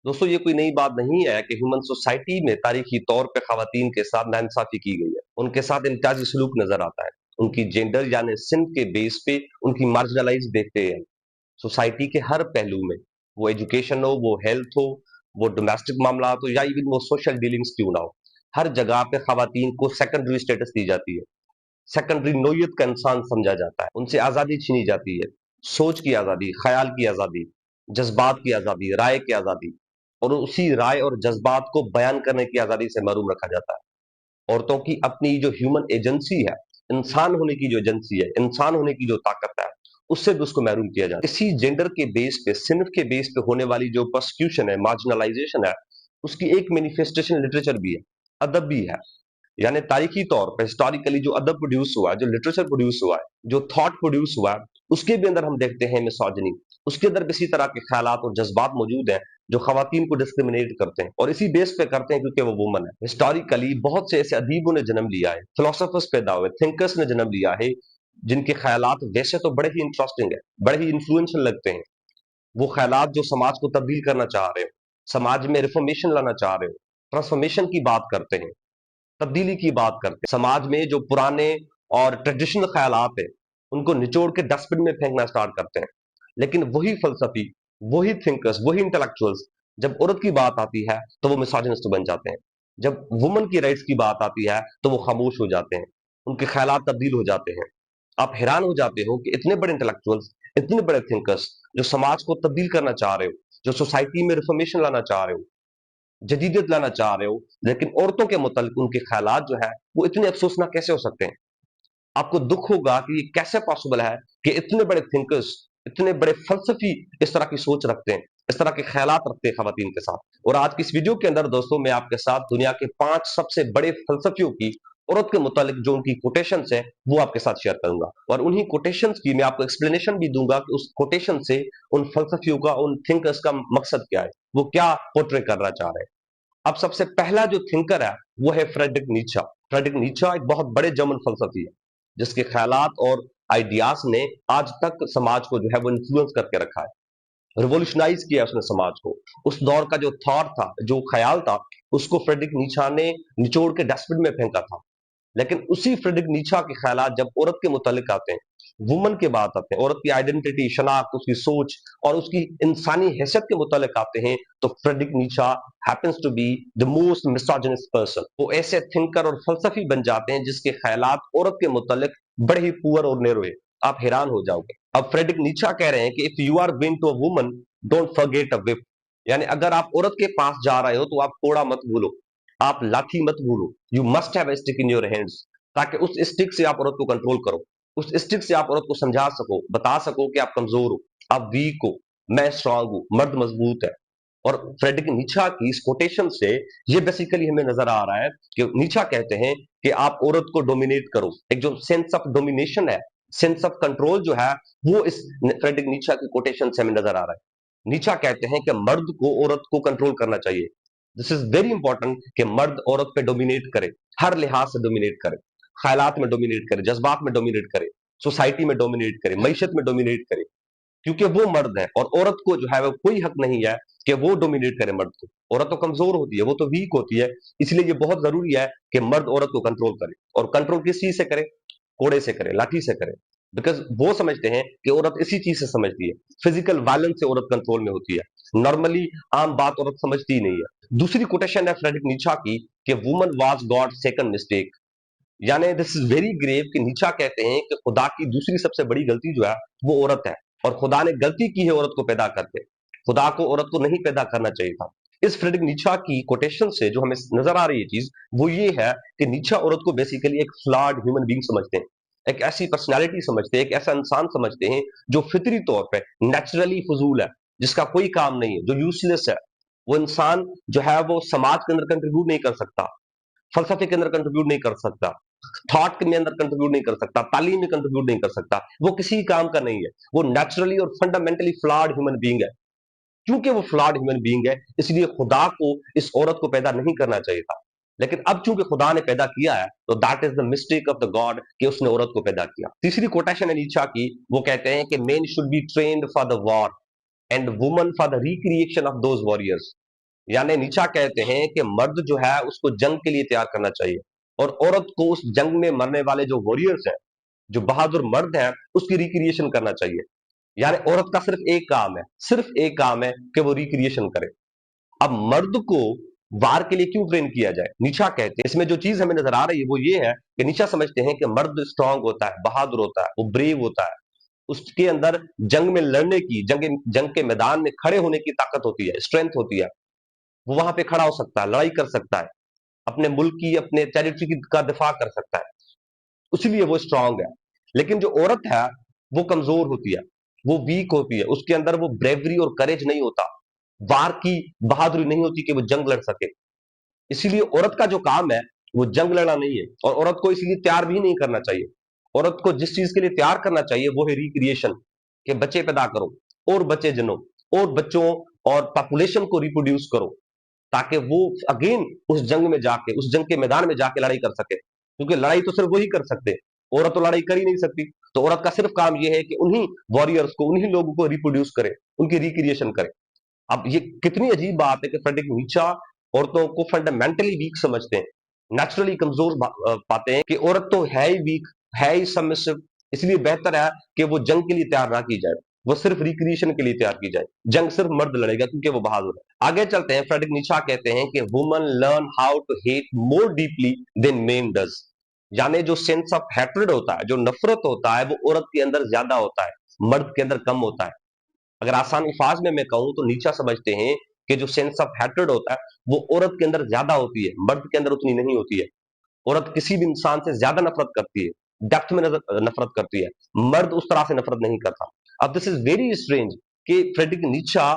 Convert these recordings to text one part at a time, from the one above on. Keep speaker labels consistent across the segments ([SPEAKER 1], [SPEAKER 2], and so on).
[SPEAKER 1] दोस्तों ये कोई नई बात नहीं है कि ह्यूमन सोसाइटी में तारीखी तौर पे खवातीन के साथ नाइंसाफी की गई है। उनके साथ इम्तियाजी सलूक नजर आता है। उनकी जेंडर यानी सिंध के बेस पे उनकी मार्जिनलाइज देखते हैं सोसाइटी के हर पहलू में। वो एजुकेशन हो, वो हेल्थ हो, वो डोमेस्टिक मामला हो या इवन वो सोशल डीलिंग्स क्यों ना हो, हर जगह पे खवातीन को सेकेंडरी स्टेटस दी जाती है। सेकेंडरी नोयत का इंसान समझा जाता है। उनसे आजादी छीनी जाती है। सोच की आजादी, ख्याल की आजादी, जज्बात की आजादी, राय की आजादी, और उसी राय और जज्बात को बयान करने की आजादी से महरूम रखा जाता है। औरतों की अपनी जो ह्यूमन एजेंसी है, इंसान होने की जो एजेंसी है, इंसान होने की जो ताकत है, उससे भी उसको महरूम किया जाता है। इसी जेंडर के बेस पे, सिन्फ के बेस पे होने वाली जो प्रोसिक्यूशन है, मार्जिनलाइजेशन है, उसकी एक मैनिफेस्टेशन लिटरेचर भी है, अदब भी है। यानी तारीखी तौर पर हिस्टोरिकली जो अदब प्रोड्यूस हुआ है, जो लिटरेचर प्रोड्यूस हुआ है, जो थॉट प्रोड्यूस हुआ है, उसके भी अंदर हम देखते हैं मिसोजिनी। उसके अंदर भी इसी तरह के ख्यालात और जज्बात मौजूद हैं जो खवातीन को डिस्क्रिमिनेट करते हैं, और इसी बेस पे करते हैं क्योंकि वो वुमन है। हिस्टोरिकली बहुत से ऐसे अदीबों ने जन्म लिया है, फिलोसोफर्स पैदा हुए, थिंकर्स ने जन्म लिया है, जिनके ख्यालात वैसे तो बड़े ही इंटरेस्टिंग है, बड़े ही इन्फ्लुएंशियल लगते हैं। वो ख्यालात जो समाज को तब्दील करना चाह रहे हो, समाज में रिफॉर्मेशन लाना चाह रहे हो, ट्रांसफॉर्मेशन की बात करते हैं, तब्दीली की बात करते हैं। समाज में जो पुराने और ट्रेडिशनल ख्यालात है, उनको निचोड़ के डस्टबिन में फेंकना स्टार्ट करते हैं। लेकिन वही फलसफी, वही थिंकर्स, वही इंटेलेक्चुअल्स, जब औरत की बात आती है तो वो मिसोजिनिस्ट बन जाते हैं। जब वुमन की राइट्स की बात आती है तो वो खामोश हो जाते हैं, उनके ख्यालात तब्दील हो जाते हैं। आप हैरान हो जाते हो कि इतने बड़े इंटेलेक्चुअल्स, इतने बड़े थिंकर्स, जो समाज को तब्दील करना चाह रहे हो, जो सोसाइटी में रिफॉर्मेशन लाना चाह रहे हो, जदीदियत लाना चाह रहे हो, लेकिन औरतों के मुतालिक उनके ख्यालात जो है वो इतने अफसोसनाक कैसे हो सकते हैं। आपको दुख होगा कि ये कैसे पॉसिबल है कि इतने बड़े थिंकर्स, इतने बड़े फलसफी इस तरह की सोच रखते हैं, इस तरह के ख्यालात रखते हैं खवातीन के साथ। और आज की इस वीडियो के अंदर दोस्तों मैं आपके साथ दुनिया के 5 सबसे बड़े फलसफियों की औरत के मुतालिक जो उनकी कोटेशंस हैं वो आपके साथ शेयर करूंगा, और उन्हीं कोटेशंस की मैं आपको एक्सप्लेनेशन भी दूंगा कि उस कोटेशन से उन फलसफियों का, उन थिंकर्स का मकसद क्या है, वो क्या पोर्ट्रे करना चाह रहे हैं। अब सबसे पहला जो थिंकर है वो है फ्रेडरिक नीचा। फ्रेडरिक नीचा एक बहुत बड़े जर्मन फलसफी है, जिसके ख्यालात और आइडियाज ने आज तक समाज को जो है वो इन्फ्लुएंस करके रखा है, रिवोल्यूशनाइज किया उसने समाज को। उस दौर का जो थॉट था, जो ख्याल था, उसको फ्रेडरिक नीचा ने निचोड़ के डस्टबिन में फेंका था। लेकिन उसी फ्रेडरिक नीचा के ख्यालात जब औरत के मुतालिक आते हैं, वुमन के बात आते हैं, औरत की आइडेंटिटी, शनाख्त, उसकी सोच और उसकी इंसानी हैसियत के मुतालिक आते हैं, तो Frederick Nietzsche happens to be the most misogynist person. वो ऐसे थिंकर और फलसफी बन जाते हैं जिसके ख्यालात औरत के मुतालिक बड़े ही पुअर और नेरो है। आप हैरान हो जाओगे। अब फ्रेडरिक नीचा कह रहे हैं कि if you are going to a woman, don't forget a whip. यानी अगर आप औरत के पास जा रहे हो तो आप कोड़ा मत भूलो, आप लाठी मत भूलो। You must have a stick in your hands, ताकि उस स्टिक से आप औरत को कंट्रोल करो, उस स्टिक से आप औरत को समझा सको, बता सको कि आप कमजोर हो, आप वीक हो, मैं स्ट्रांग हूं, मर्द मजबूत है। और फ्रेडरिक नीचा की इस कोटेशन से ये बेसिकली हमें नजर आ रहा है कि नीचा कहते हैं कि आप औरत को डोमिनेट करो। एक जो सेंस ऑफ डोमिनेशन है, सेंस ऑफ कंट्रोल जो है, वो इस फ्रेडरिक नीचा की कोटेशन से हमें नजर आ रहा है। नीचा कहते हैं कि मर्द को औरत को कंट्रोल करना चाहिए। दिस इज वेरी इंपॉर्टेंट कि मर्द औरत पे डोमिनेट करे, हर लिहाज से डोमिनेट करे, ख्यालात में डोमिनेट करे, जज्बात में डोमिनेट करे, सोसाइटी में डोमिनेट करे, मैशत में डोमिनेट करे, क्योंकि वो मर्द है। और औरत को जो है वो कोई हक नहीं है कि वो डोमिनेट करे मर्द को। औरत तो कमजोर होती है, वो तो वीक होती है। इसलिए ये बहुत जरूरी है कि मर्द औरत को कंट्रोल करे, और कंट्रोल किस चीज से करे? कोड़े से करे, लाठी से करे। बिकॉज वो समझते हैं कि औरत इसी चीज से समझती है, फिजिकल वायलेंस से औरत कंट्रोल में होती है। नॉर्मली आम बात औरत समझती ही नहीं है। दूसरी कोटेशन है फ्रेडरिक नीचा की कि woman was God second mistake. यानी दिस इज वेरी ग्रेव कि नीचा कहते हैं कि खुदा की दूसरी सबसे बड़ी गलती जो है वो औरत है, और खुदा ने गलती की है औरत को पैदा करके। खुदा को औरत को नहीं पैदा करना चाहिए था। इस फ्रेडरिक नीचा की कोटेशन से जो हमें नजर आ रही है चीज, वो ये है कि नीचा औरत को बेसिकली एक फ्लॉड ह्यूमन बीइंग समझते हैं, एक ऐसी पर्सनालिटी समझते हैं, एक ऐसा इंसान समझते हैं जो फितरी तौर पे नेचुरली फजूल है, जिसका कोई काम नहीं है, जो यूजलेस है। वो इंसान जो है वो समाज के अंदर कंट्रीब्यूट नहीं कर सकता, फलसफे के अंदर कंट्रीब्यूट नहीं कर सकता, थॉट के अंदर कंट्रीब्यूट नहीं कर सकता, तालीम में कंट्रीब्यूट नहीं कर सकता। वो किसी काम का नहीं है। वो नेचुरली और फंडामेंटली फ्लॉड ह्यूमन बीइंग है। क्योंकि वो फ्लॉड ह्यूमन बीइंग है, इसलिए खुदा को इस औरत को पैदा नहीं करना चाहिए था। लेकिन अब चूंकि खुदा ने पैदा किया है, तो that is the mistake of the God कि उसने औरत को पैदा किया। तीसरी कोटेशन है नीचा की, वो कहते हैं कि men should be trained for the war and woman for the recreation of those warriors. यानी नीचा कहते हैं कि मर्द जो है उसको जंग के लिए तैयार करना चाहिए और औरत को उस जंग में मरने वाले जो वॉरियर्स हैं, जो बहादुर मर्द हैं, उसकी रिक्रिएशन करना चाहिए। यानी औरत का सिर्फ एक काम है कि वो रिक्रिएशन करे। अब मर्द को वार के लिए क्यों ट्रेन किया जाए? नीचा कहते हैं, इसमें जो चीज हमें नजर आ रही है वो ये है कि नीचा समझते हैं कि मर्द स्ट्रांग होता है, बहादुर होता है, वो ब्रेव होता है, उसके अंदर जंग में लड़ने की, जंग के मैदान में खड़े होने की ताकत होती है, स्ट्रेंथ होती है। वो वहां पे खड़ा हो सकता है, लड़ाई कर सकता है, अपने मुल्क की, अपने टेरिटरी का दिफा कर सकता है, इसलिए वो स्ट्रांग है। लेकिन जो औरत है वो कमजोर होती है, वो वीक होती है, उसके अंदर वो ब्रेवरी और करेज नहीं होता, वार की बहादुरी नहीं होती कि वो जंग लड़ सके। इसीलिए औरत का जो काम है वो जंग लड़ना नहीं है, और औरत को इसलिए तैयार भी नहीं करना चाहिए। औरत को जिस चीज के लिए तैयार करना चाहिए वो है रिक्रिएशन, के बच्चे पैदा करो और बच्चे जनो और बच्चों और पॉपुलेशन को रिप्रोड्यूस करो, ताकि वो अगेन उस जंग में जाके, उस जंग के मैदान में जाके लड़ाई कर सके, क्योंकि लड़ाई तो सिर्फ वही कर सकते, औरत तो लड़ाई कर ही नहीं सकती। तो औरत का सिर्फ काम यह है कि उन्हीं वॉरियर्स को, उन्हीं लोगों को रिप्रोड्यूस करे, उनकी रिक्रिएशन करे। अब ये कितनी अजीब बात है कि फ्रेडरिक नीचा औरतों को फंडामेंटली वीक समझते हैं, नेचुरली कमजोर पाते हैं कि औरत तो है ही वीक, है ही सबमिसिव, इसलिए बेहतर है कि वो जंग के लिए तैयार ना की जाए, वो सिर्फ रिक्रिएशन के लिए तैयार की जाए, जंग सिर्फ मर्द लड़ेगा क्योंकि वो बहादुर है। आगे चलते हैं, फ्रेडरिक नीचा कहते हैं कि woman learn how to hate more deeply than men does. यानी जो सेंस ऑफ हैट्रेड होता है, जो नफरत होता है, वो औरत के अंदर ज्यादा होता है, मर्द के अंदर कम होता है। अगर आसान अल्फाज में मैं कहूं तो नीचा समझते हैं कि जो सेंस ऑफ हैट्रेड होता है वो औरत के अंदर ज्यादा होती है, मर्द के अंदर उतनी नहीं होती है। औरत किसी भी इंसान से ज्यादा नफरत करती है, डेप्थ में नफरत करती है, मर्द उस तरह से नफरत नहीं करता। अब दिस इज वेरी स्ट्रेंज कि फ्रेडरिक नीचा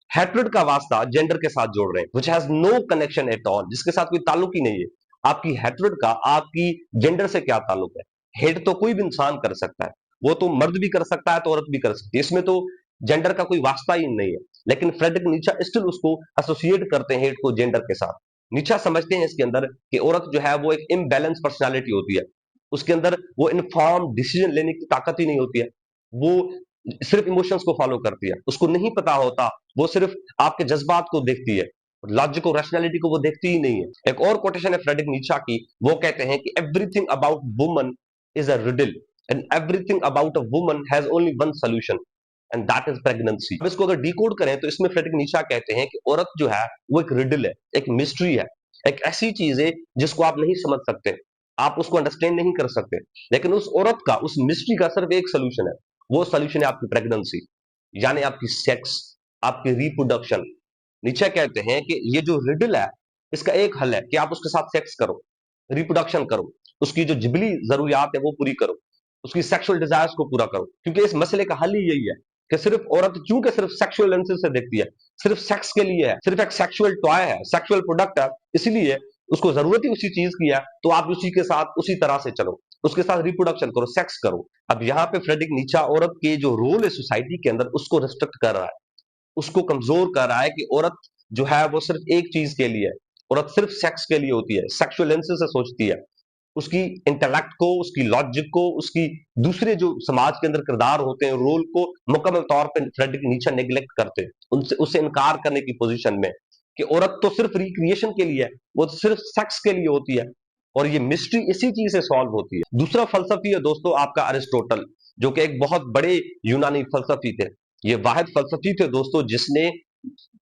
[SPEAKER 1] हैट्रेड का वास्ता जेंडर के साथ जोड़ रहे हैं, which has no connection at all, जिसके साथ कोई ताल्लुक ही नहीं है। आपकी हैट्रेड का आपकी जेंडर से क्या ताल्लुक है? हेट तो कोई भी इंसान कर सकता है, वो तो मर्द भी कर सकता है तो औरत भी कर सकती है, इसमें तो जेंडर का कोई वास्ता ही नहीं है। लेकिन फ्रेडरिक नीचा स्टिल उसको एसोसिएट करते हैं हेट को जेंडर के साथ। नीचा समझते हैं इसके अंदर कि औरत जो है वो एक इम्बैलेंस पर्सनालिटी होती है, उसके अंदर वो इन्फॉर्म डिसीजन लेने की ताकत ही नहीं होती है, वो सिर्फ इमोशंस को फॉलो करती है, उसको नहीं पता होता, वो सिर्फ आपके जज्बात को देखती है, लॉजिक और रैशनैलिटी को वो देखती ही नहीं है। एक और कोटेशन है फ्रेडरिक नीचा की, वो कहते हैं कि everything about woman is a riddle and everything about a woman has only one solution and that is pregnancy. अब इसको अगर डिकोड करें तो इसमें फ्रेडरिक नीचा कहते हैं कि औरत जो है वो एक रिडल है, एक मिस्ट्री है, एक ऐसी चीज है जिसको आप नहीं समझ सकते, आप उसको अंडरस्टैंड नहीं कर सकते। लेकिन उस औरत का, उस मिस्ट्री का सिर्फ एक सोल्यूशन है, वो सोल्यूशन है आपकी प्रेगनेंसी, यानी आपकी सेक्स, आपकी रिप्रोडक्शन। नीचे कहते हैं कि ये जो रिडल है इसका एक हल है कि आप उसके साथ सेक्स करो, रिप्रोडक्शन करो, उसकी जो जिबली जरूरियात है वो पूरी करो, उसकी सेक्सुअल डिजायर्स को पूरा करो, क्योंकि इस मसले का हल ही यही है कि सिर्फ औरत चूंकि सिर्फ सेक्सुअल लेंसेज से देखती है, सिर्फ सेक्स के लिए है, सिर्फ एक सेक्सुअल टॉय है, सेक्सुअल प्रोडक्ट है, इसीलिए उसको जरूरत ही उसी चीज की है, तो आप उसी के साथ उसी तरह से चलो, उसके साथ रिप्रोडक्शन करो, सेक्स करो। अब यहाँ पे फ्रेडरिक नीचा औरत के जो रोल है सोसाइटी के अंदर उसको रिस्ट्रिक्ट कर रहा है, उसको कमजोर कर रहा है कि औरत जो है वो सिर्फ एक चीज के लिए है, औरत सिर्फ सेक्स के लिए होती है, सेक्सुअल लेंसेज से सोचती है, उसकी इंटेलेक्ट को, उसकी लॉजिक को, उसकी दूसरे जो समाज के अंदर किरदार होते हैं, रोल को मुकम्मल तौर पर फ्रेडरिक नीचा नेग्लेक्ट करते हैं, उनसे उससे इनकार करने की पोजीशन में कि औरत तो सिर्फ रिक्रिएशन के लिए है, वो तो सिर्फ सेक्स के लिए होती है, और ये मिस्ट्री इसी चीज से सॉल्व होती है। दूसरा फलसफी है दोस्तों आपका अरिस्टोटल, जो कि एक बहुत बड़े यूनानी फलसफी थे। ये वाहिद फलसफी थे दोस्तों जिसने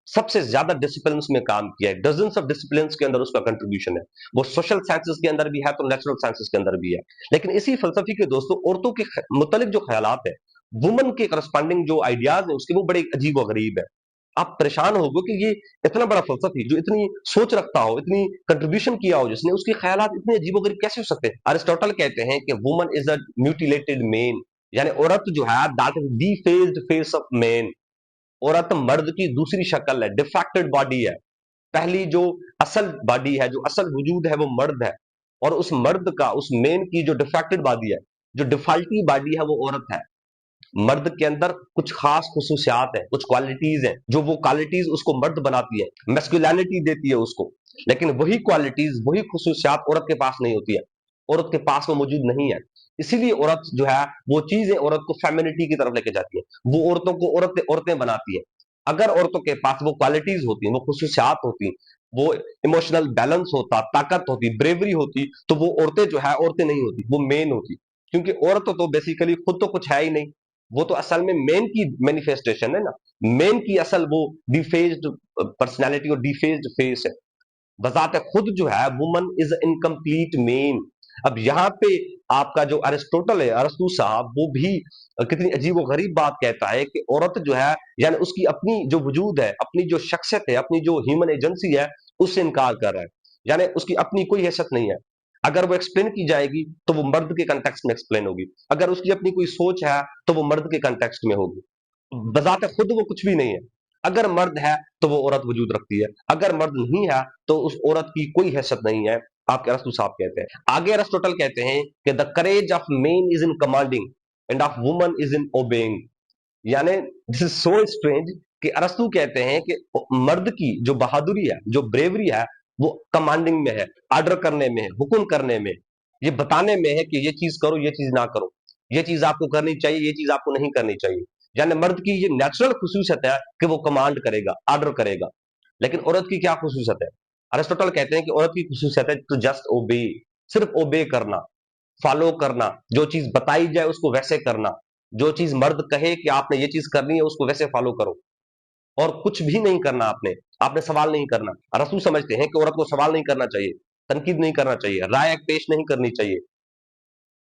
[SPEAKER 1] सबसे ज्यादा डिसिप्लिन में काम किया है, डजन्स ऑफ डिसिप्लिन के अंदर उसका कंट्रीब्यूशन है। वो सोशल साइंसेस के अंदर भी है तो नेचुरल साइंसेस के अंदर भी है। लेकिन इसी फलसफी के दोस्तों औरतों के मुतालिक जो ख्यालात है, वुमन के करस्पॉन्डिंग जो आइडियाज है उसके, वो बड़े अजीब व गरीब है। आप परेशान होगे कि ये इतना बड़ा फलसफी जो इतनी सोच रखता हो, इतनी कंट्रीब्यूशन किया हो जिसने, उसके ख्यालात इतने अजीब व गरीब कैसे हो सकते हैं? अरिस्टोटल कहते हैं कि woman is a mutilated main, यानी औरत जो है that is डिफेस्ड face of main, औरत मर्द की दूसरी शक्ल है, डिफेक्टेड बॉडी है। पहली जो असल बॉडी है, जो असल वजूद है वो मर्द है, और उस मर्द का, उस मेन की जो डिफेक्टेड बॉडी है, जो डिफॉल्टी बॉडी है वो औरत है। मर्द के अंदर कुछ खास खुसूसियात है, कुछ क्वालिटीज हैं, जो वो क्वालिटीज उसको मर्द बनाती है, मेस्कुलिनिटी देती है उसको। लेकिन वही क्वालिटीज, वही खुसूसियात औरत के पास नहीं होती है, औरत के पास वो मौजूद नहीं है। इसीलिए औरत जो है वो चीजें औरत को फेमिनिटी की तरफ लेके जाती है, वो औरतों को औरतें औरतें बनाती है। अगर औरतों के पास वो क्वालिटीज होती, वो खुसूसियात होती, वो इमोशनल बैलेंस होता, ताकत होती, ब्रेवरी होती, तो वो औरतें जो है औरतें नहीं होती, वो मेन होती। क्योंकि औरत तो बेसिकली खुद तो कुछ है ही नहीं, वो तो असल में मेन की मैनिफेस्टेशन है ना। मेन की असल वो डिफेज्ड पर्सनैलिटी और डिफेज्ड फेस है। बजाते खुद जो है वुमन इज इनकम्प्लीट मेन। अब यहाँ पे आपका जो अरिस्टोटल है, अरस्तु साहब, वो भी कितनी अजीब व गरीब बात कहता है कि औरत जो है, यानी उसकी अपनी जो वजूद है, अपनी जो शख्सियत है, अपनी जो ह्यूमन एजेंसी है, उससे इनकार कर रहा है। यानी उसकी अपनी कोई हैसियत नहीं है। अगर वो एक्सप्लेन की जाएगी तो वो मर्द के कंटेक्स्ट में एक्सप्लेन होगी। अगर उसकी अपनी कोई सोच है तो वो मर्द के कंटेक्स्ट में होगी। बजाते खुद वो कुछ भी नहीं है। अगर मर्द है तो वो औरत वजूद रखती है, अगर मर्द नहीं है तो उस औरत की कोई हैसियत नहीं है। आपके अरस्तु साहब कहते हैं। आगे अरिस्टोटल कहते हैं कि the courage of man is in commanding end of woman is in obeying. यानी दिस इज सो स्ट्रेंज कि अरस्तु कहते हैं कि मर्द की जो बहादुरी है, जो ब्रेवरी है, वो कमांडिंग में है, ऑर्डर करने में है, हुक्म करने में, ये बताने में है कि ये चीज करो, ये चीज ना करो, ये चीज आपको करनी चाहिए, ये चीज आपको नहीं करनी चाहिए। यानी मर्द की ये नेचुरल खुसूसियत है कि वो कमांड करेगा, ऑर्डर करेगा। लेकिन औरत की क्या खुसूसियत है? अरिस्टोटल कहते हैं कि औरत की खुसूसियत है टू जस्ट ओबे, सिर्फ ओबे करना, फॉलो करना, जो चीज बताई जाए उसको वैसे करना, जो चीज मर्द कहे कि आपने ये चीज करनी है उसको वैसे फॉलो करो, और कुछ भी नहीं करना आपने। आपने सवाल नहीं करना। रसूल समझते हैं कि औरत को सवाल नहीं करना चाहिए, तनकीद नहीं करना चाहिए, राय पेश नहीं करनी चाहिए,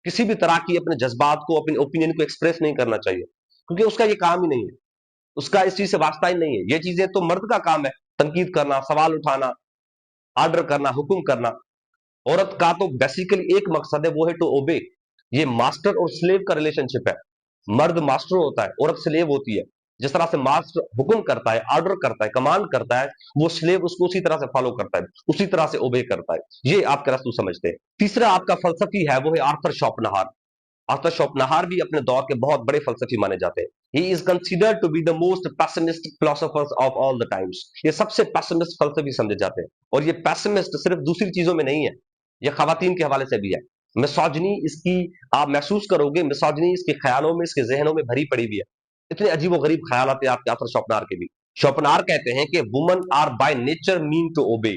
[SPEAKER 1] किसी भी तरह की अपने जज्बात को, अपने ओपिनियन को एक्सप्रेस नहीं करना चाहिए, क्योंकि उसका ये काम ही नहीं है, उसका इस चीज से वास्ता ही नहीं है। ये चीजें तो मर्द का काम है, तनकीद करना, सवाल उठाना, ऑर्डर करना, हुक्म करना। औरत का तो बेसिकली एक मकसद है, वो है टू ओबे। ये मास्टर और स्लेव का रिलेशनशिप है। मर्द मास्टर होता है, औरत स्लेव होती है। जिस तरह से मास्टर हुक्म करता है, ऑर्डर करता है, कमांड करता है, वो स्लेव उसको उसी तरह से फॉलो करता है, उसी तरह से ओबे करता है। ये आपके रसूल समझते हैं। तीसरा आपका फलसफी है, वो है आर्थर शोपनहार। आर्थर शोपनहार भी अपने दौर के बहुत बड़े फलसफी माने जाते हैं। He is considered to be the most pessimistic philosophers of all the times. ये सबसे पैसिमिस्ट फलसफी समझे जाते हैं। और ये पैसिमिस्ट सिर्फ दूसरी चीजों में नहीं है, ये खवातीन के हवाले से भी है। मिसोजिनी इसकी आप महसूस करोगे, मिसोजिनी इसके ख्यालों में, इसके जहनों में भरी पड़ी हुई है। इतने अजीब व गरीब ख्याल आते हैं आपके आर्थर शोपनहार के भी। शोपनहार कहते हैं कि woman are by nature mean to obey.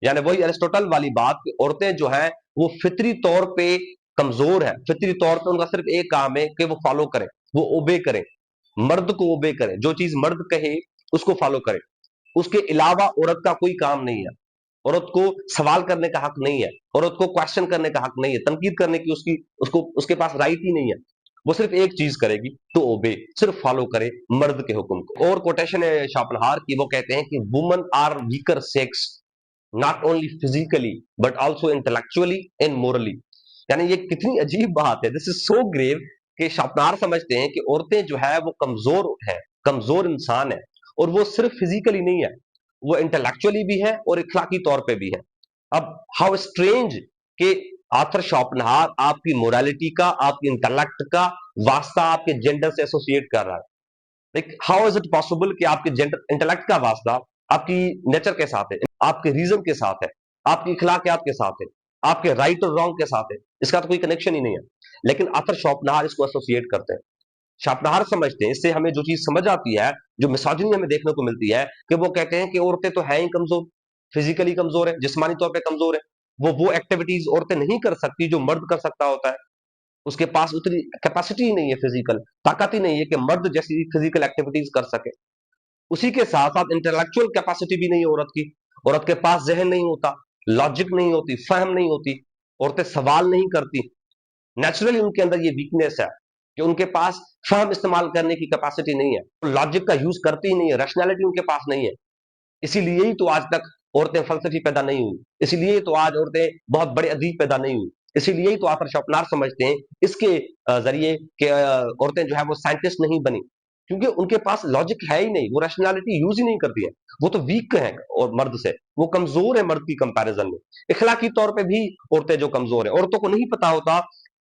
[SPEAKER 1] यानी वही अरिस्टोटल वाली बात कि औरतें जो है वो फितरी तौर पे कमजोर है, फितरी तौर पे उनका सिर्फ एक काम है कि वो फॉलो करें, वो ओबे करें, मर्द को ओबे करें, जो चीज मर्द कहे उसको फॉलो करें। उसके अलावा औरत का कोई काम नहीं है। औरत को सवाल करने का हक नहीं है, औरत को क्वेश्चन करने का हक नहीं है, तनकीद करने की उसकी उसको उसके पास राइट ही नहीं है। वो सिर्फ एक चीज करेगी, तो ओबे, सिर्फ फॉलो करे मर्द के हुक्म को। और कोटेशन है शापनहार की, वो कहते हैं कि woman are weaker sex, not only physically but also intellectually and morally. यानी ये कितनी अजीब बात है, दिस इज सो ग्रेव कि शापनार समझते हैं कि औरतें जो है वो कमजोर है, कमजोर इंसान है। और वो सिर्फ फिजिकली नहीं है, वो इंटेलेक्चुअली भी है और इखलाकी तौर पे भी है। अब हाउ स्ट्रेंज कि आर्थर शॉपनहार आपकी मोरालिटी का, आपकी इंटेलेक्ट का वास्ता आपके जेंडर से एसोसिएट कर रहा है। Like how is it possible कि आपके जेंडर इंटेलेक्ट का वास्ता आपकी नेचर के साथ है, आपके रीजन के साथ है, आपकी इखलाकियात के साथ है, आपके राइट और रॉन्ग के साथ है। इसका तो कोई कनेक्शन ही नहीं है। लेकिन आर्थर शॉपनहार इसको एसोसिएट करते हैं। शॉपनहार समझते हैं, इससे हमें जो चीज समझ आती है, जो मिसोजिनी हमें देखने को मिलती है, कि वो कहते हैं कि औरतें तो है ही कमजोर, फिजिकली कमजोर है, जिस्मानी तौर पे कमजोर है। वो एक्टिविटीज औरतें नहीं कर सकती जो मर्द कर सकता होता है। उसके पास उतनी कैपेसिटी ही नहीं है, फिजिकल ताकत ही नहीं है कि मर्द जैसी फिजिकल एक्टिविटीज कर सके। उसी के साथ साथ इंटेलेक्चुअल कैपेसिटी भी नहीं है औरत की। औरत के पास जहन नहीं होता, लॉजिक नहीं होती, फहम नहीं होती, औरतें सवाल नहीं करती। नेचुरली उनके अंदर ये वीकनेस है कि उनके पास फहम इस्तेमाल करने की कैपेसिटी नहीं है, लॉजिक का यूज करती ही नहीं है, रैशनैलिटी उनके पास नहीं है। इसीलिए ही तो आज तक औरतें फलसफी पैदा नहीं हुई, इसीलिए ही तो आज औरतें बहुत बड़े अदीब पैदा नहीं हुई। इसीलिए ही तो आर्थर शॉपनार समझते हैं इसके जरिए कि औरतें जो है वो साइंटिस्ट नहीं बनी, क्योंकि उनके पास लॉजिक है ही नहीं, वो रैशनैलिटी यूज ही नहीं करती है। वो तो वीक है, और मर्द से वो कमजोर है मर्द की कंपैरिजन में। इखलाकी तौर पे भी औरतें जो कमजोर है, औरतों को नहीं पता होता।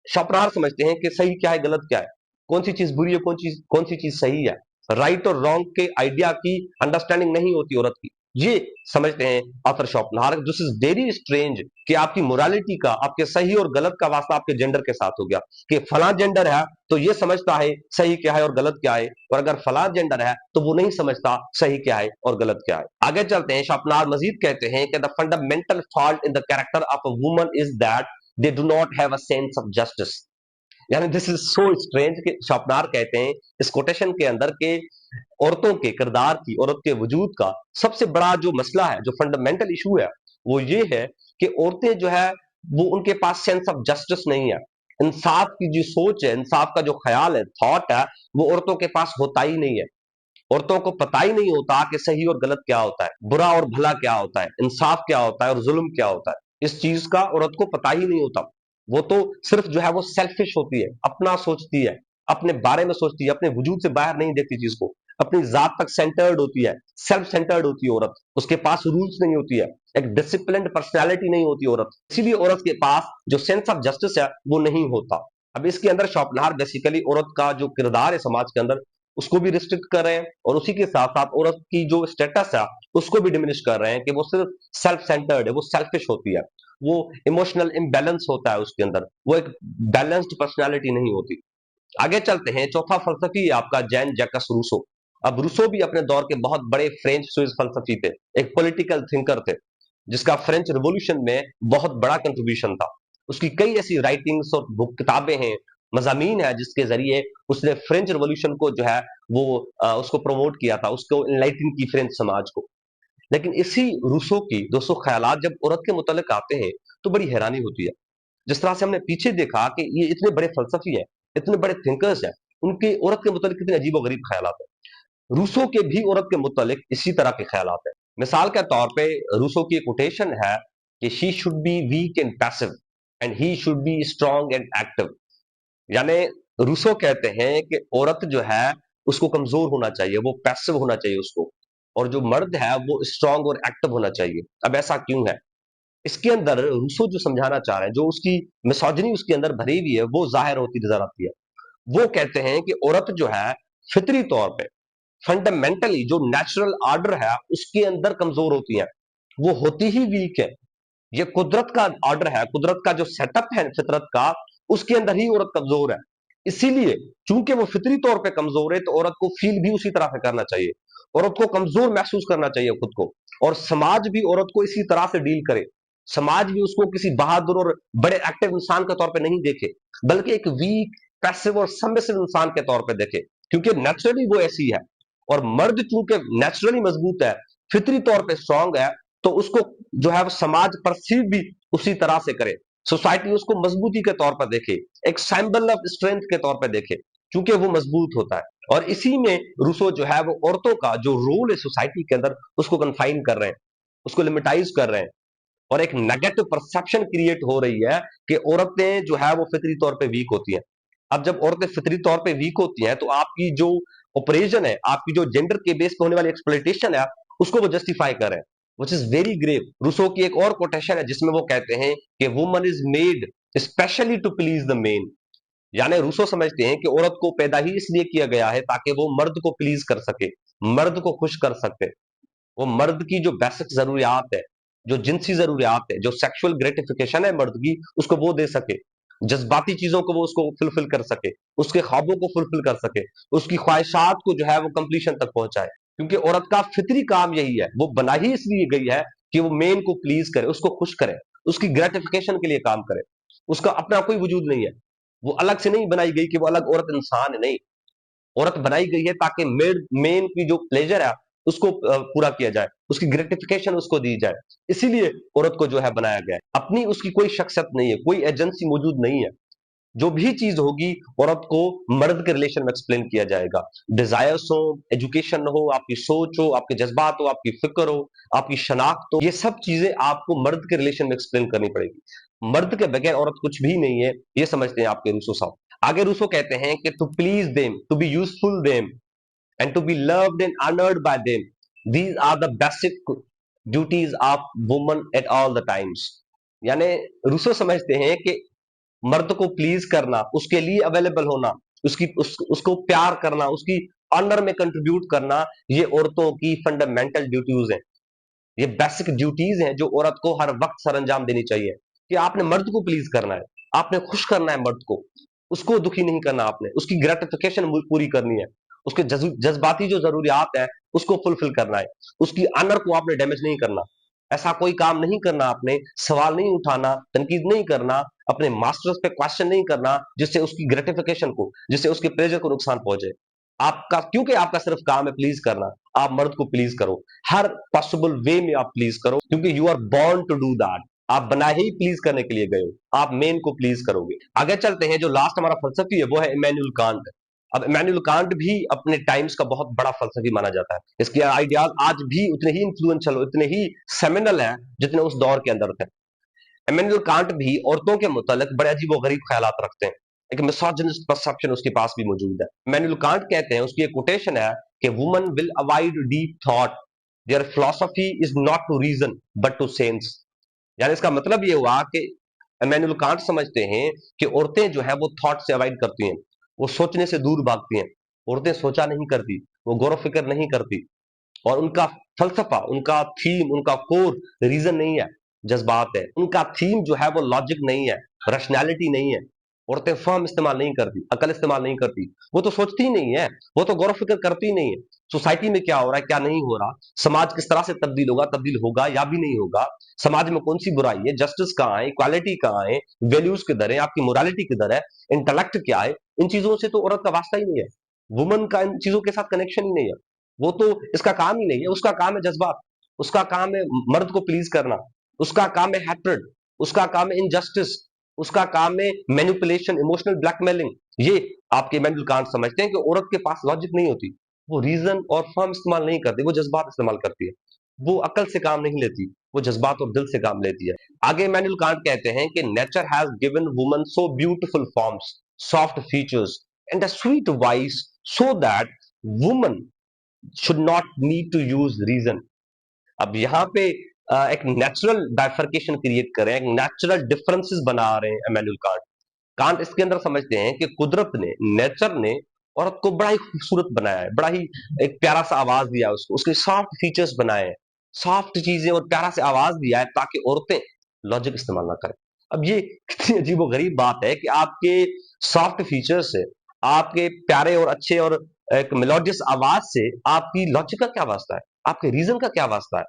[SPEAKER 1] शॉपनार समझते हैं कि सही क्या है, गलत क्या है, कौन सी चीज बुरी है, कौन सी चीज सही है। राइट और रॉन्ग के आइडिया की अंडरस्टैंडिंग नहीं होती औरत की। ये समझते हैं author Schopenhauer, this is very strange कि आपकी मोरालिटी का, आपके सही और गलत का वास्ता आपके जेंडर के साथ हो गया कि फला जेंडर है तो ये समझता है सही क्या है और गलत क्या है, और अगर फला जेंडर है तो वो नहीं समझता सही क्या है और गलत क्या है। आगे चलते हैं, शोपेनहावर मजीद कहते हैं कि the fundamental fault in the character of a woman is that they do not have a sense of justice. यानी दिस इज सो स्ट्रेंज कि शोपेनहावर कहते हैं इस कोटेशन के अंदर के औरतों के किरदार की, औरत के वजूद का सबसे बड़ा जो मसला है, जो फंडामेंटल इशू है, वो ये है कि औरतें जो है वो उनके पास सेंस ऑफ जस्टिस नहीं है। इंसाफ की जो सोच है, इंसाफ का जो ख्याल है, थॉट है, वो औरतों के पास होता ही नहीं है। औरतों को पता ही नहीं होता कि सही और गलत क्या होता है, बुरा और भला क्या होता है, इंसाफ क्या होता है और जुल्म क्या होता है। इस चीज का औरत को पता ही नहीं होता। वो तो सिर्फ जो है वो सेल्फिश होती है, अपना सोचती है, अपने बारे में सोचती है, अपने वजूद से बाहर नहीं देखती चीज को, अपनी जात तक सेंटर्ड होती है, सेल्फ सेंटर्ड होती है औरत। उसके पास रूल्स नहीं होती है, एक डिसिप्लिन्ड पर्सनैलिटी नहीं होती औरत, इसीलिए औरत के पास जो सेंस ऑफ जस्टिस है वो नहीं होता। अब इसके अंदर शोपेनहावर बेसिकली औरत का जो किरदार है समाज के अंदर, उसको भी रिस्ट्रिक्ट कर रहे हैं, और उसी के साथ साथ औरत की जो स्टेटस है उसको भी डिमिनिश कर रहे हैं कि वो सिर्फ सेल्फ सेंटर्ड है, वो सेल्फिश होती है, वो इमोशनल इम्बैलेंस होता है उसके अंदर, वो एक बैलेंस्ड पर्सनालिटी नहीं होती। आगे चलते हैं, चौथा फलसफी है आपका जैन जैकस रूसो। अब रूसो भी अपने दौर के बहुत बड़े फ्रेंच स्विस फलसफी थे, एक पॉलिटिकल थिंकर थे, जिसका फ्रेंच रिवॉल्यूशन में बहुत बड़ा कंट्रीब्यूशन था। उसकी कई ऐसी राइटिंग्स और बुक किताबें हैं, मजामीन है, जिसके जरिए उसने फ्रेंच रिवॉल्यूशन को जो है वो उसको प्रमोट किया था, उसको इनलाइटन की फ्रेंच समाज को। लेकिन इसी रूसो की 200 ख्यालात जब औरत के मुतल्लिक आते हैं तो बड़ी हैरानी होती है। जिस तरह से हमने पीछे देखा कि ये इतने बड़े फलसफी हैं, इतने बड़े थिंकर्स हैं, उनके औरत के मुतल्लिक कितने अजीब-ओ-गरीब ख्यालात हैं। रूसो के भी औरत के मुतल्लिक इसी तरह के ख्यालात हैं। मिसाल के तौर पे रूसो की एक कोटेशन है कि she should be weak and passive and he should be strong and active. यानी रूसो कहते हैं कि औरत जो है उसको कमजोर होना चाहिए, वो पैसिव होना चाहिए उसको, और जो मर्द है वो स्ट्रांग और एक्टिव होना चाहिए। अब ऐसा क्यों है? इसके अंदर रूसो जो समझाना चाह रहे हैं, जो उसकी मिसोजिनी उसके अंदर भरी हुई है, वो जाहिर होती नजर आती है। वो कहते हैं कि औरत जो है फितरी तौर पे, फंडामेंटली जो नेचुरल ऑर्डर है उसके अंदर कमजोर होती है, वो होती ही वीक है। ये कुदरत का ऑर्डर है, कुदरत का जो सेटअप है फितरत का, उसके अंदर ही औरत कमजोर है। इसीलिए चूंकि वो फितरी तौर पे कमजोर है तो औरत को फील भी उसी तरह से करना चाहिए, औरत को कमजोर महसूस करना चाहिए खुद को, और समाज भी औरत को इसी तरह से डील करे। समाज भी उसको किसी बहादुर और बड़े एक्टिव इंसान के तौर पे नहीं देखे, बल्कि एक वीक, पैसिव और सबमिसिव इंसान के तौर पे देखे, क्योंकि नेचुरली वो ऐसी है। और मर्द चूंकि नेचुरली मजबूत है, फितरी तौर पे स्ट्रांग है, तो उसको जो है वो समाज परसीव भी उसी तरह से करे, सोसाइटी उसको मजबूती के तौर पर देखे, एक सिंबल ऑफ स्ट्रेंथ के तौर पर देखे, क्योंकि वो मजबूत होता है। और इसी में रूसो जो है वो औरतों का जो रोल है सोसाइटी के अंदर उसको कन्फाइन कर रहे हैं, उसको लिमिटाइज कर रहे हैं, और एक नेगेटिव परसेप्शन क्रिएट हो रही है कि औरतें जो है वो फितरी तौर पे वीक होती हैं। अब जब औरतें फितरी तौर पे वीक होती हैं तो आपकी जो ऑपरेशन है, आपकी जो जेंडर के बेस पे होने वाली एक्सप्लॉइटेशन है, उसको वो जस्टिफाई कर रहे हैं, which is very grave. Rousseau की एक और कोटेशन है जिसमें वो कहते हैं कि woman is made specially to please the men. यानी रूसो समझते हैं कि औरत को पैदा ही इसलिए किया गया है ताकि वो मर्द को प्लीज कर सके, मर्द को खुश कर सके। वो मर्द की जो बेसिक जरूरियात है, जो जिनसी जरूरियात है, जो सेक्सुअल ग्रेटिफिकेशन है मर्द की, उसको वो दे सके, जज्बाती चीजों को वो उसको फुलफिल कर सके, उसके ख्वाबों को फुलफिल कर सके, उसकी ख्वाहिशात को जो है वो कंप्लीशन तक पहुंचाए। क्योंकि औरत का फितरी काम यही है, वो बना ही इसलिए गई है कि वो मेन को प्लीज करे, उसको खुश करे, उसकी ग्रेटिफिकेशन के लिए काम करे। उसका अपना कोई वजूद नहीं है, वो अलग से नहीं बनाई गई कि वो अलग औरत इंसान है, नहीं। औरत बनाई गई है ताकि मेड मेन की जो प्लेजर है उसको पूरा किया जाए, उसकी ग्रेटिफिकेशन उसको दी जाए। इसीलिए औरत को जो है बनाया गया है। अपनी उसकी कोई शख्सियत नहीं है, कोई एजेंसी मौजूद नहीं है। जो भी चीज होगी औरत को मर्द के रिलेशन में एक्सप्लेन किया जाएगा। डिजायर्स हो, एजुकेशन हो, आपकी सोच हो, आपके जज्बात हो, आपकी फिक्र हो, आपकी शनाख्त हो, ये सब चीजें आपको मर्द के रिलेशन में एक्सप्लेन करनी पड़ेगी। मर्द के बगैर औरत कुछ भी नहीं है, ये समझते हैं आपके रूसो साहब। आगे रूसो कहते हैं कि to please them, to be useful them and to be loved and honoured by them, these are the basic duties of woman at all the times. यानी रूसो समझते हैं कि मर्द को प्लीज करना, उसके लिए अवेलेबल होना, उसको प्यार करना, उसकी ऑनर में कंट्रीब्यूट करना, ये औरतों की फंडामेंटल ड्यूटीज हैं। ये बेसिक ड्यूटीज हैं जो औरत को हर वक्त सर अंजाम देनी चाहिए, कि आपने मर्द को प्लीज करना है, आपने खुश करना है मर्द को, उसको दुखी नहीं करना, आपने उसकी ग्रेटिफिकेशन पूरी करनी है, उसके जज्बाती जो जरूरियात है उसको फुलफिल करना है, उसकी ऑनर को आपने डैमेज नहीं करना। ऐसा कोई काम नहीं करना, आपने सवाल नहीं उठाना, तनकीद नहीं करना, अपने मास्टर्स पे क्वेश्चन नहीं करना जिससे उसकी ग्रेटिफिकेशन को, जिससे उसके प्लेजर को नुकसान पहुंचे। आपका, क्योंकि आपका सिर्फ काम है प्लीज करना, आप मर्द को प्लीज करो, हर पॉसिबल वे में आप प्लीज करो, क्योंकि you are born to do that. आप बनाए ही प्लीज करने के लिए गए हो, आप मेन को प्लीज करोगे। आगे चलते हैं, जो लास्ट हमारा फलसफी है वो है इमैनुअल कांट। अब इमैनुअल कांट भी अपने टाइम्स का बहुत बड़ा फलसफी माना जाता है, इसके आइडियाज आज भी उतने ही इन्फ्लुएंशियल, उतने ही सेमिनल है जितने उस दौर के अंदर थे। इमैनुअल कांट भी औरतों के मुतालिक बड़े अजीब गरीब ख्यालात रखते हैं, एक मिसोजिनिस्ट परसेप्शन उसके पास भी मौजूद है। इमैनुअल कांट कहते हैं, उसकी एक कोटेशन है कि woman will avoid deep thought, their philosophy is not to reason but to sense. यानी इसका मतलब ये हुआ कि इमैनुअल कांट समझते हैं कि औरतें जो है वो थॉट से अवॉइड करती हैं, वो सोचने से दूर भागती हैं। औरतें सोचा नहीं करती, वो गौर फिक्र नहीं करती, और उनका फलसफा, उनका थीम, उनका कोर रीजन नहीं है, जज्बात है। उनका थीम जो है वो लॉजिक नहीं है, रैशनैलिटी नहीं है। औरतें फहम इस्तेमाल नहीं करती, अकल इस्तेमाल नहीं करती, वो तो सोचती ही नहीं है, वो तो गौर फिक्र करती ही नहीं है। सोसाइटी में क्या हो रहा है, क्या नहीं हो रहा, समाज किस तरह से तब्दील होगा या भी नहीं होगा, समाज में कौन सी बुराई है, जस्टिस कहाँ है, इक्वालिटी कहाँ है, वैल्यूज किधर है, आपकी मोरालिटी किधर है, इंटेलेक्ट क्या है, इन चीजों से तो औरत का वास्ता ही नहीं है। वुमन का इन चीजों के साथ कनेक्शन ही नहीं है, वो तो इसका काम ही नहीं है। उसका काम है जज्बात, उसका काम है मर्द को प्लीज करना, उसका काम है हैट्रेड, उसका काम है इनजस्टिस, उसका काम है मैनिपुलेशन, इमोशनल ब्लैकमेलिंग। ये आपके इमैनुअल कांट समझते हैं कि औरत के पास लॉजिक नहीं होती, वो रीजन और फर्म इस्तेमाल नहीं करती, वो जज्बात इस्तेमाल करती है, वो अकल से काम नहीं लेती, वो जज्बात और दिल से काम लेती है। आगे इमैनुअल कांट कहते हैं कि nature has given woman so beautiful forms, soft features and a sweet voice, so that woman should not need to use reason। अब यहाँ पे एक नेचुरल डाइफर्केशन क्रिएट कर रहे हैं, एक नेचुरल डिफरेंसेस बना रहे हैं इमैनुअल कांट। कांट इसके अंदर समझते हैं कि कुदरत ने, नेचर ने औरत को बड़ा ही खूबसूरत बनाया है, बड़ा ही एक प्यारा सा आवाज दिया है उसको, उसके सॉफ्ट फीचर्स बनाए हैं, सॉफ्ट चीजें और प्यारा से आवाज दिया है ताकि औरतें लॉजिक इस्तेमाल ना करें। अब ये कितनी अजीब गरीब बात है कि आपके सॉफ्ट फीचर से, आपके प्यारे और अच्छे और एक मेलोडियस आवाज से आपकी लॉजिक का क्या वास्ता है, आपके रीजन का क्या वास्ता है,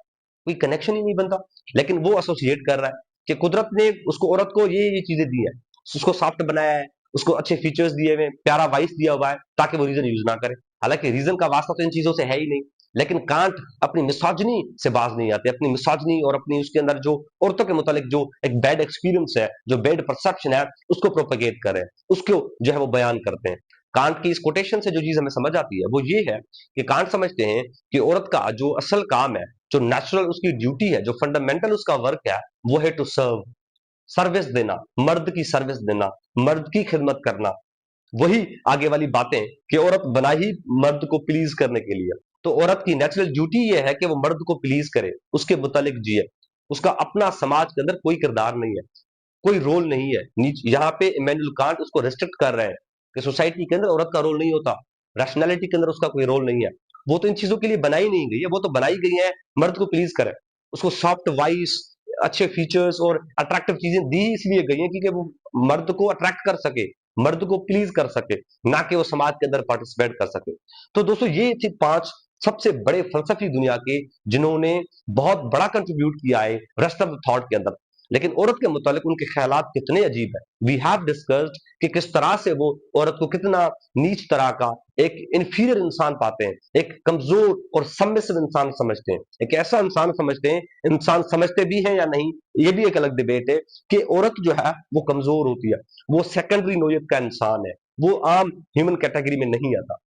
[SPEAKER 1] कोई कनेक्शन ही नहीं बनता। लेकिन वो एसोसिएट कर रहा है कि कुदरत ने उसको, औरत को ये चीजें दी है, उसको सॉफ्ट बनाया है, उसको अच्छे फीचर्स दिए हुए हैं, प्यारा वॉइस दिया हुआ है ताकि वो रीजन यूज ना करे। हालांकि रीजन का वास्ता तो इन चीजों से है ही नहीं। लेकिन कांट अपनी मिसोजिनी से बाज नहीं आते, अपनी मिसोजिनी और अपनी उसके अंदर जो औरतों के मुतालिक जो एक बैड एक्सपीरियंस है, जो बैड परसेप्शन है, उसको प्रोपेगेट कर रहे हैं, उसको जो है वो बयान करते हैं। कांट की इस कोटेशन से जो चीज हमें समझ आती है वो ये है कि कांट समझते हैं कि औरत का जो असल काम है, जो नेचुरल उसकी ड्यूटी है, जो फंडामेंटल उसका वर्क है, वो है टू सर्व, सर्विस देना, मर्द की सर्विस देना, मर्द की खिदमत करना। वही आगे वाली बातें कि औरत बना ही मर्द को प्लीज करने के लिए। तो औरत की नेचुरल ड्यूटी ये है कि वो मर्द को प्लीज करे, उसके मुतालिक जिए, उसका अपना समाज के अंदर कोई किरदार नहीं है, कोई रोल नहीं है। यहाँ पे इमैनुअल कांट उसको रेस्ट्रिक्ट कर रहे हैं कि सोसाइटी के अंदर औरत का रोल नहीं होता, रैशनैलिटी के अंदर उसका कोई रोल नहीं है, वो तो इन चीजों के लिए बनाई नहीं गई है, वो तो बनाई गई है मर्द को प्लीज करे। उसको सॉफ्ट वॉइस, अच्छे फीचर्स और अट्रैक्टिव चीजें दी इसलिए गई हैं क्योंकि वो मर्द को अट्रैक्ट कर सके, मर्द को प्लीज कर सके, ना कि वो समाज के अंदर पार्टिसिपेट कर सके। तो दोस्तों ये थी 5 सबसे बड़े फलसफी दुनिया के, जिन्होंने बहुत बड़ा कंट्रीब्यूट किया है रेस्ट ऑफ द थॉट के अंदर। लेकिन औरत के मुतालिक उनके ख्यालात कितने अजीब है। वी हैव डिस्कस्ड कि किस तरह से वो औरत को कितना नीच तरह का एक इंफीरियर इंसान पाते हैं, एक कमजोर और सबमिसिव इंसान समझते हैं, एक ऐसा इंसान समझते हैं, इंसान समझते भी हैं या नहीं ये भी एक अलग डिबेट है, कि औरत जो है वो कमजोर होती है, वो सेकेंडरी नोयत का इंसान है, वो आम ह्यूमन कैटेगरी में नहीं आता।